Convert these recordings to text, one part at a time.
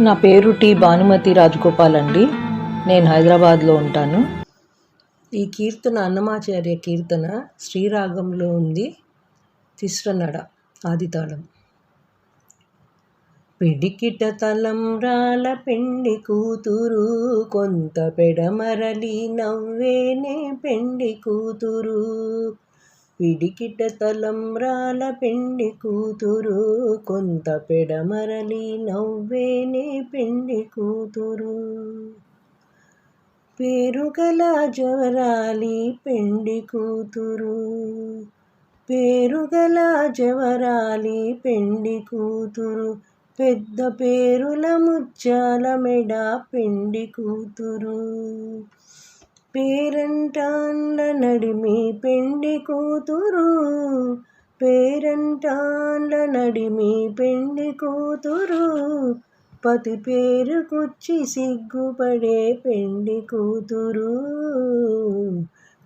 నా పేరు టి భానుమతి రాజగోపాల్ అండి. నేను హైదరాబాద్లో ఉంటాను. ఈ కీర్తన అన్నమాచార్య కీర్తన శ్రీరాగంలో ఉంది. తిస్రనడ ఆదితాళం. పిడికిట తలంబ్రాల పెండి కూతురు, కొంత పెడమరలి నవ్వేనే పెండి కూతురు. పిడికిట తలంబ్రాల పెండి కూతురు, కొంత పెడమరలి నవ్వేనే పెండి కూతురు. పేరుగల జవరాలి పెండి కూతురు, పేరుగల జవరాలి పెండి కూతురు. పెద్ద పేరుల ముత్యాల మెడ పెండి కూతురు. పేరంటాండ్ల నడిమి పెండి కూతురు, పేరంటాండ్ల నడిమి పెండి కూతురు. పతి పేరుకొచ్చి సిగ్గుపడే పెండి కూతురు.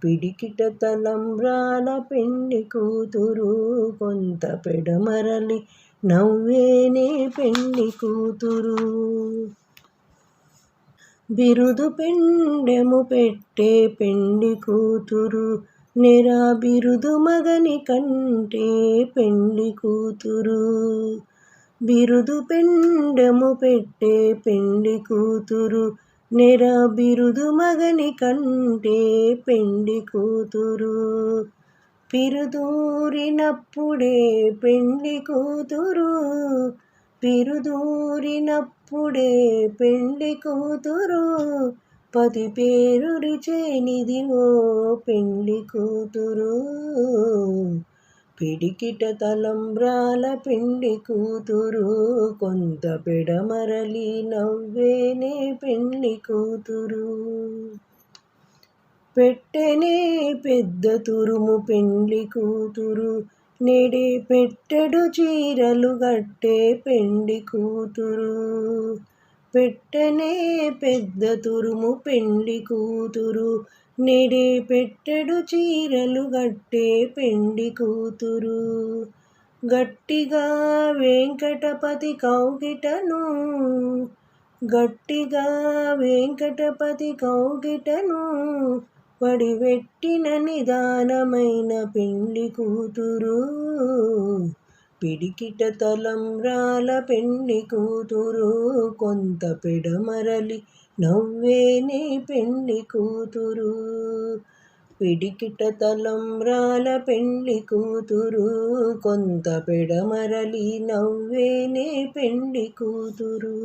పిడికిట తలంబ్రాల పెండి కూతురు, కొంత పెడమరలి నవ్వేనే పెండి కూతురు. బిరుదు పెండెము పెట్టే పెండి కూతురు, నెరా బిరుదు మగని కంటే పెండి కూతురు. బిరుదు పెండెము పెట్టే పెండి కూతురు, నెరా బిరుదు మగని కంటే పెండి కూతురు. పిరుదూరినప్పుడే పెండి కూతురు, పిరుదూరినప్పుడే పెండి కూతురు. పతి పేరు రిచేనిదివో పెండి కూతురు. పిడికిట తలంబ్రాల పెండి కూతురు, కొంత పెడమరలి నవ్వేనే పెండి కూతురు. పెట్టెనే పెద్ద తురుము పెండి కూతురు, నేడే పెట్టెడు చీరలు గట్టే పెండి కూతురు. పెట్టెనే పెద్ద తురుము పెండి కూతురు, నేడే పెట్టెడు చీరలు గట్టే పెండి కూతురు. గట్టిగా వెంకటపతి కౌగిటను, గట్టిగా వెంకటపతి కౌగిటను వడివెట్టిన నిదానమైన పెండి కూతురు. పిడికిట తలంబ్రాల పెండి కూతురు, కొంత పెడమరలి నవ్వేనే పెండి కూతురు. పిడికిట తలంబ్రాల పెండి కూతురు, కొంత పెడమరలి నవ్వేనే పెండి కూతురు.